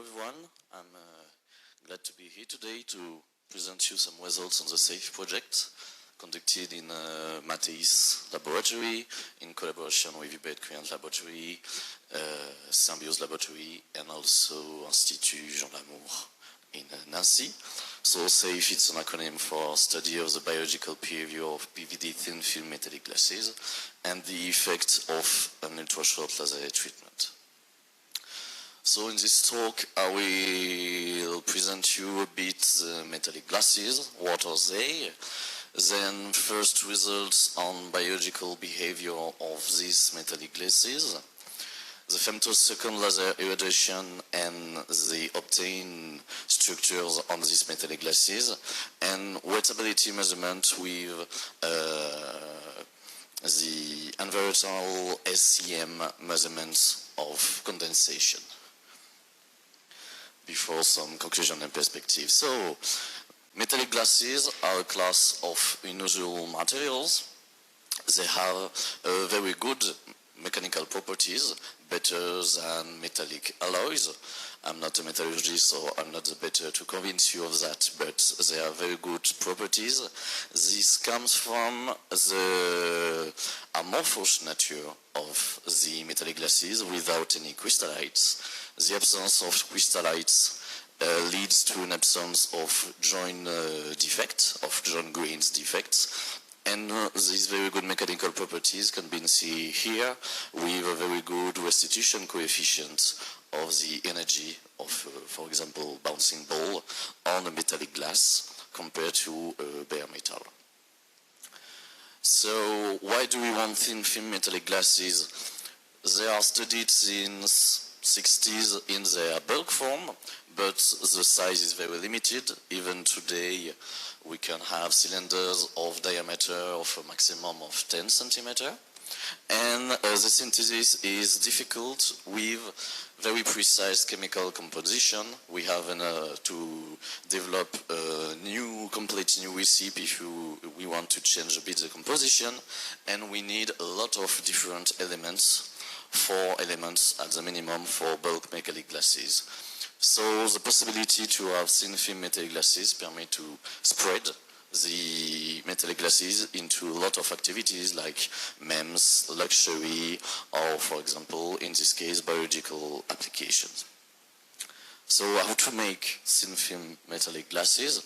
everyone. I'm glad to be here today to present you some results on the SAFE project conducted in MatéIS laboratory in collaboration with UCBL Korean laboratory, Symbiose laboratory, and also Institut Jean Lamour in Nancy. So SAFE, it's an acronym for Study of the Biological Behavior of PVD Thin Film Metallic Glasses and the Effect of an Ultrashort Laser Treatment. So in this talk, I will present you a bit the metallic glasses, what are they, then first results on biological behavior of these metallic glasses, the femtosecond laser irradiation and the obtained structures on these metallic glasses, and wettability measurement with the environmental SEM measurements of condensation. Before some conclusion and perspective. So, metallic glasses are a class of unusual materials. They have very good mechanical properties, better than metallic alloys. I'm not a metallurgist, so I'm not the better to convince you of that, but they have very good properties. This comes from the amorphous nature of the metallic glasses without any crystallites. The absence of crystallites leads to an absence of joint defects, of joint grains defects. And these very good mechanical properties can be seen here with a very good restitution coefficient of the energy of, for example, bouncing ball on a metallic glass compared to bare metal. So why do we want thin film metallic glasses? They are studied since 60s in their bulk form, but the size is very limited. Even today, we can have cylinders of diameter of a maximum of 10 centimeters. And the synthesis is difficult with very precise chemical composition. We have to develop a complete new recipe if we want to change a bit the composition, and we need a lot of different elements, 4 elements at the minimum for bulk metallic glasses. So the possibility to have thin film metallic glasses permit to spread the metallic glasses into a lot of activities like MEMS, luxury, or for example, in this case, biological applications. So how to make thin film metallic glasses?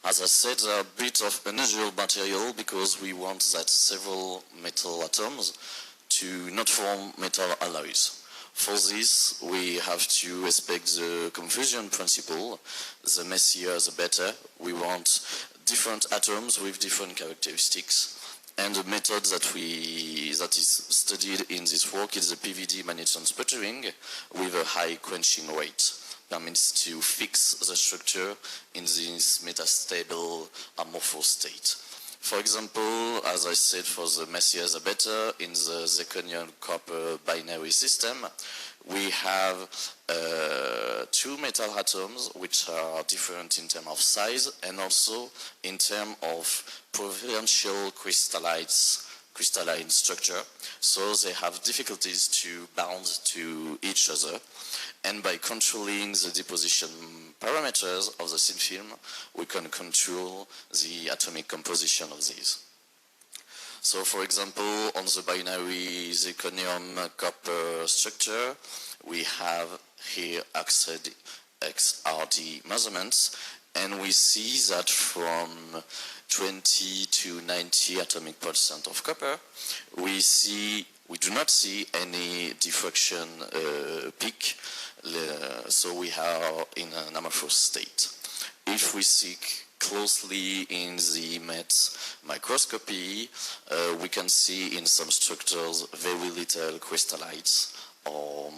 As I said, they are a bit of unusual material because we want that several metal atoms to not form metal alloys. For this, we have to respect the confusion principle. The messier, the better. We want different atoms with different characteristics. And the method that is studied in this work is the PVD Manutech sputtering with a high quenching rate. Permits to fix the structure in this metastable amorphous state. For example, as I said, for the messier the better, in the zirconium copper binary system, we have 2 metal atoms which are different in terms of size and also in terms of provincial crystalline structure. So they have difficulties to bound to each other. And by controlling the deposition parameters of the thin film, we can control the atomic composition of these. So for example, on the binary zirconium copper structure, we have here XRD measurements, and we see that from 20 to 90 atomic % of copper, we do not see any diffraction peak, so we are in an amorphous state. If we seek closely in the MET microscopy, we can see in some structures very little crystallites, or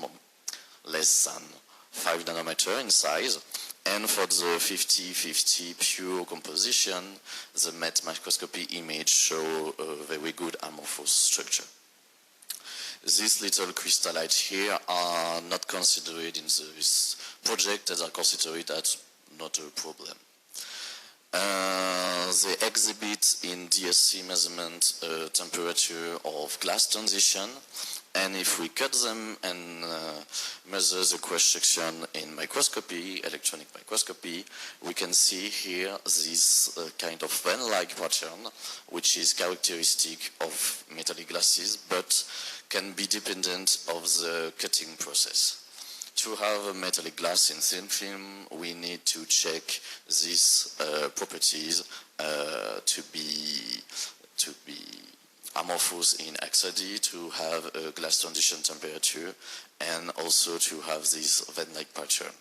less than 5 nanometer in size. And for the 50-50 pure composition, the MET microscopy image show a very good amorphous structure. These little crystallites here are not considered in this project, as are considered as not a problem. They exhibit in DSC measurement temperature of glass transition, And if we cut them and measure the cross-section in microscopy, electronic microscopy, we can see here this kind of van-like pattern, which is characteristic of metallic glasses, but can be dependent of the cutting process. To have a metallic glass in thin film, we need to check these properties to be amorphous in XRD, to have a glass transition temperature, and also to have this van-like pattern.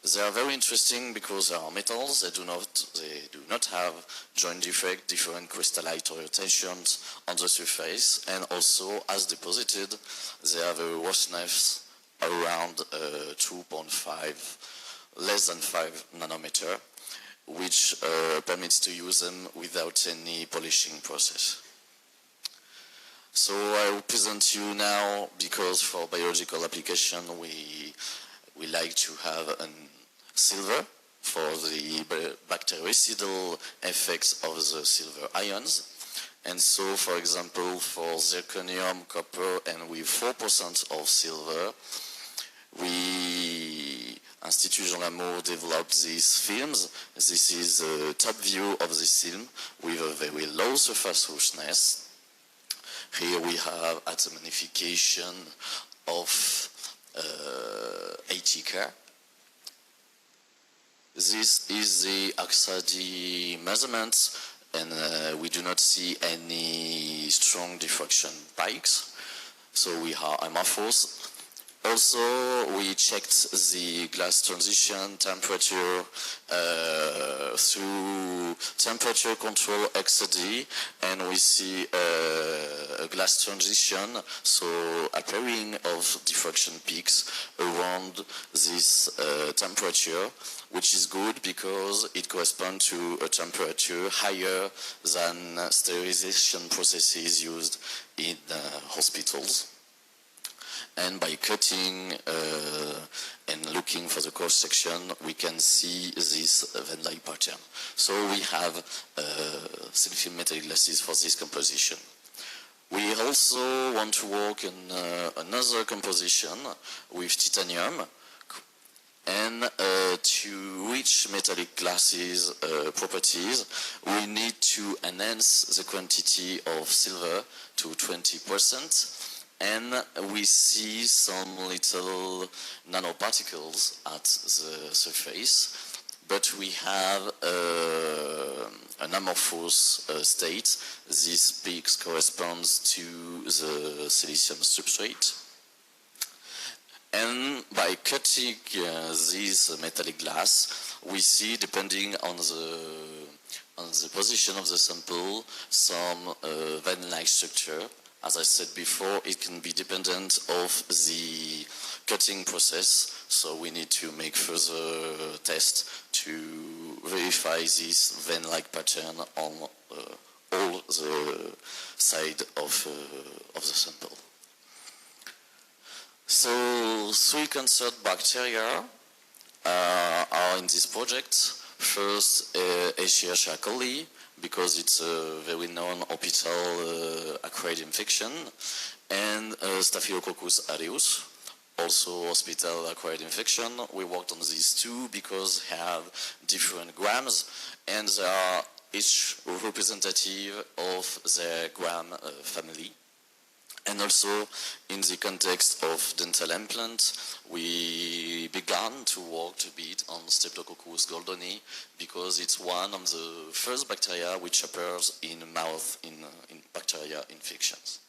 They are very interesting because they are metals. They do not have joint defect, different crystallite orientations on the surface, and also, as deposited, they have a roughness around 2.5, less than 5 nanometer, which permits to use them without any polishing process. So I will present you now, because for biological application we like to have silver for the bactericidal effects of the silver ions. And so, for example, for zirconium, copper, and with 4% of silver, Institut Jean Lamour developed these films. This is the top view of this film with a very low surface roughness. Here we have at the magnification of 80K. This is the XRD measurements, and we do not see any strong diffraction spikes. So we are amorphous. Also, we checked the glass transition temperature through temperature control XRD, and we see a glass transition, so appearing of diffraction peaks around this temperature, which is good because it corresponds to a temperature higher than sterilization processes used in hospitals. And by cutting and looking for the cross section, we can see this van-like pattern. So we have thin film metallic glasses for this composition. We also want to work on another composition with titanium, and to reach metallic glasses properties, we need to enhance the quantity of silver to 20%. And we see some little nanoparticles at the surface, but we have an amorphous state. This peak corresponds to the silicium substrate. And by cutting this metallic glass, we see, depending on the position of the sample, some van-like structure. As I said before, it can be dependent of the cutting process, so we need to make further tests to verify this van-like pattern on all the side of the sample. So 3 cancer bacteria are in this project. First, Escherichia coli, because it's a very known hospital acquired infection, and Staphylococcus aureus, also hospital acquired infection. We worked on these 2 because they have different grams, and they are each representative of their gram family. And also, in the context of dental implant, we began to work a bit on Streptococcus goldoni because it's one of the first bacteria which appears in mouth in bacteria infections.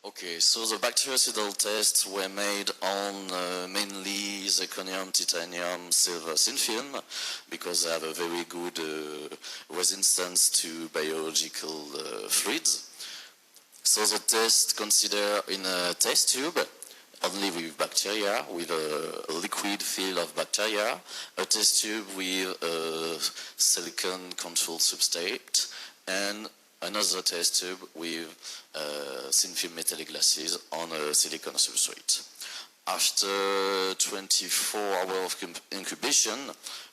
Okay, so the bactericidal tests were made on mainly zirconium, titanium, silver thin film because they have a very good resistance to biological fluids. So the test consider in a test tube, only with bacteria, with a liquid field of bacteria, a test tube with a silicon control substrate, and another test tube with thin film metallic glasses on a silicon substrate. After 24 hours of incubation,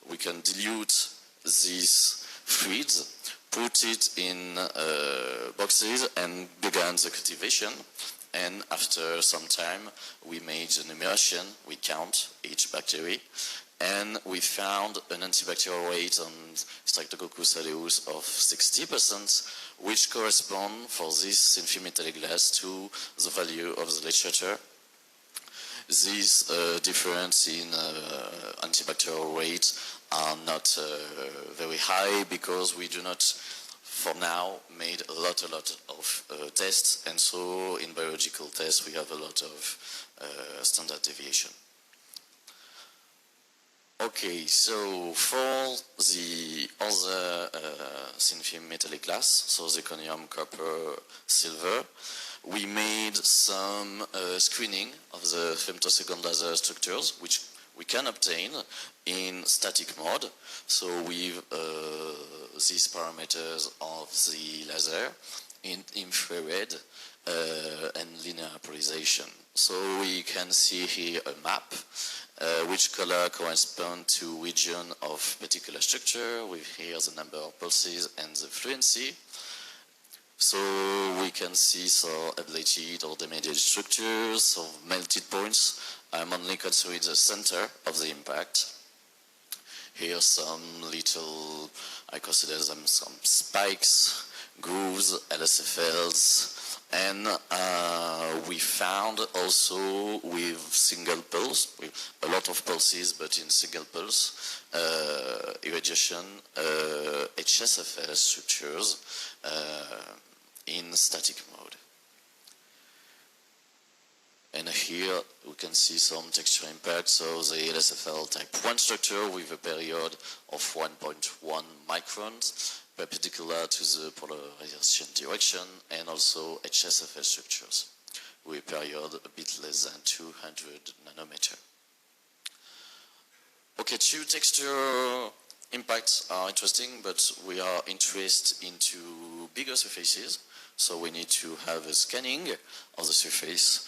we can dilute these fluids put it in boxes and began the cultivation. And after some time, we made an immersion. We count each bacteria, and we found an antibacterial rate on Streptococcus aureus of 60%, which correspond for this thin-film metallic glass to the value of the literature. This difference in antibacterial rate are not very high because we do not, for now, made a lot of tests, and so in biological tests we have a lot of standard deviation. Okay, so for the other thin-film metallic glass, so zirconium, copper, silver, we made some screening of the femtosecond laser structures, which we can obtain in static mode. So with these parameters of the laser in infrared and linear polarization. So we can see here a map which color correspond to region of particular structure, with here the number of pulses and the fluency. So we can see some ablated or damaged structures, or melted points. I'm only considering the center of the impact. Here some little, I consider them some spikes, grooves, LSFLs, and we found also with single pulse, with a lot of pulses, but in single pulse, irradiation, HSFL structures in static mode. And here we can see some texture impact, so the LSFL type 1 structure with a period of 1.1 microns, perpendicular to the polarization direction, and also HSFL structures with a period a bit less than 200 nanometer. Okay, two texture impacts are interesting, but we are interested into bigger surfaces, so we need to have a scanning of the surface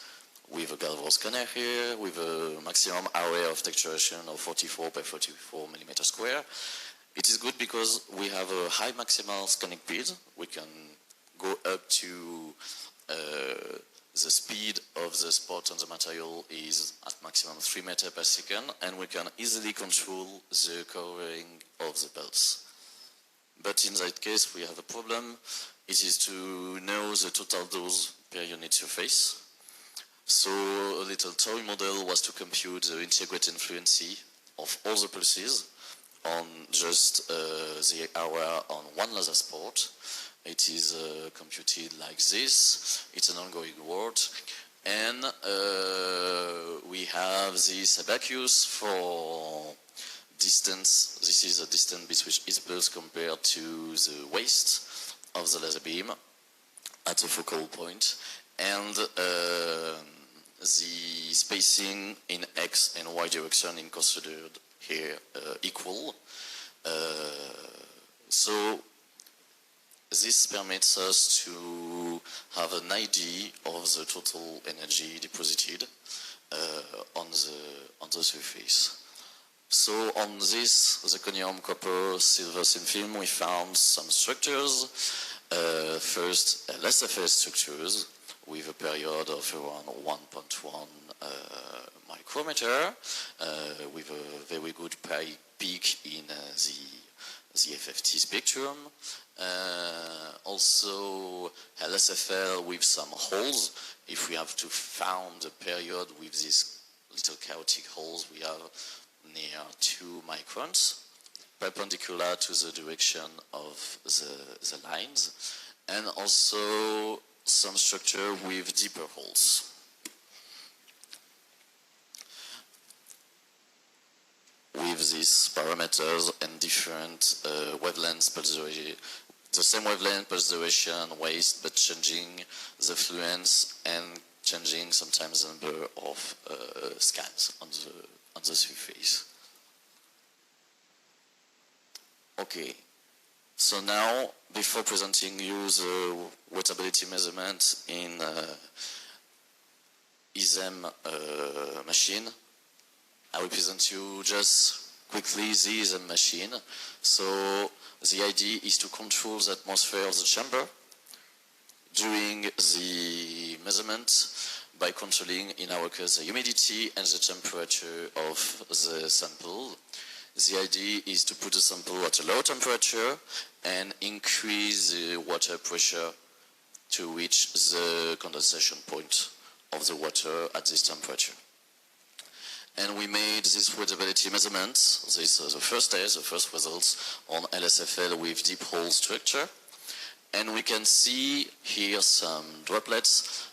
with a Galvor scanner here, with a maximum area of texturation of 44 by 44 millimeter square. It is good because we have a high maximal scanning speed. We can go up to the speed of the spot on the material is at maximum 3 meters per second, and we can easily control the covering of the pulse. But in that case, we have a problem. It is to know the total dose per unit surface. So a little toy model was to compute the integrated fluency of all the pulses on just the area on one laser spot. It is computed like this. It's an ongoing work. And we have this abacus for distance. This is a distance between each pulse compared to the waist of the laser beam at the focal point. And the spacing in X and Y direction is considered here equal. So this permits us to have an idea of the total energy deposited on the surface. So on this zirconium, copper, silver thin film, we found some structures. First, LSFS structures with a period of around 1.1 micrometer, with a very good peak in the FFT spectrum. Also LSFL with some holes. If we have to found a period with these little chaotic holes, we have near 2 microns, perpendicular to the direction of the lines, and also some structure with deeper holes. With these parameters and different wavelengths, pulse duration, the same wavelength, pulse duration, waist, but changing the fluence and changing sometimes the number of scans on the surface. Okay, so now, before presenting you the wettability measurement in ISM machine, I will present you just quickly, this is a machine. So the idea is to control the atmosphere of the chamber during the measurement by controlling, in our case, the humidity and the temperature of the sample. The idea is to put the sample at a low temperature and increase the water pressure to reach the condensation point of the water at this temperature. And we made this breathability measurement, this the first test, the first results on LSFL with deep hole structure. And we can see here some droplets.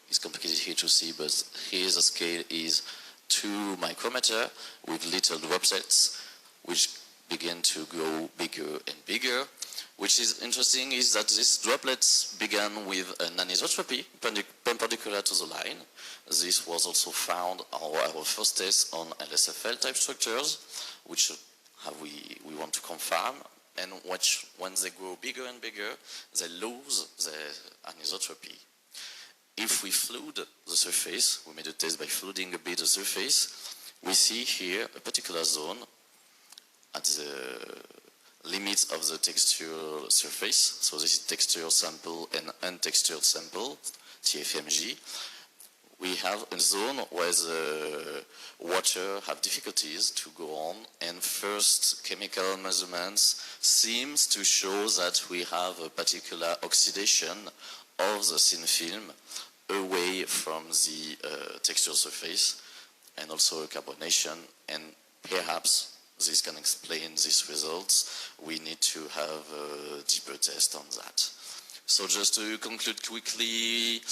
It's complicated here to see, but here the scale is 2 micrometer with little droplets, which begin to grow bigger and bigger. Which is interesting is that these droplets began with an anisotropy perpendicular to the line. This was also found our first test on LSFL type structures, which we want to confirm. And when they grow bigger and bigger, they lose the anisotropy. If we flood the surface, we made a test by flooding a bit the surface, we see here a particular zone at the limits of the textural surface. So this is textured sample and untextured sample, TFMG. We have a zone where the water have difficulties to go on, and first chemical measurements seems to show that we have a particular oxidation of the thin film away from the texture surface, and also a carbonation, and perhaps this can explain these results. We need to have a deeper test on that. So just to conclude quickly,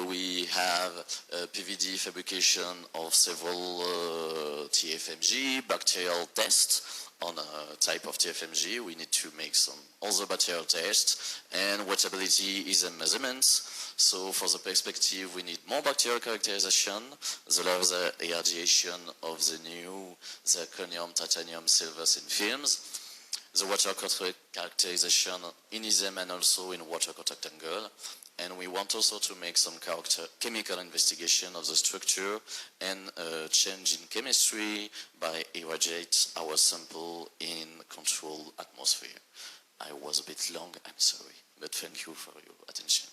we have a PVD fabrication of several TFMG, bacterial tests on a type of TFMG. We need to make some other bacterial tests, and watchability is a measurement. So for the perspective, we need more bacterial characterization, the level of irradiation of the new zirconium, titanium, silver thin films, the water characterization in ISM and also in water contact angle. And we want also to make some chemical investigation of the structure and change in chemistry by irradiate our sample in controlled atmosphere. I was a bit long, I'm sorry, but thank you for your attention.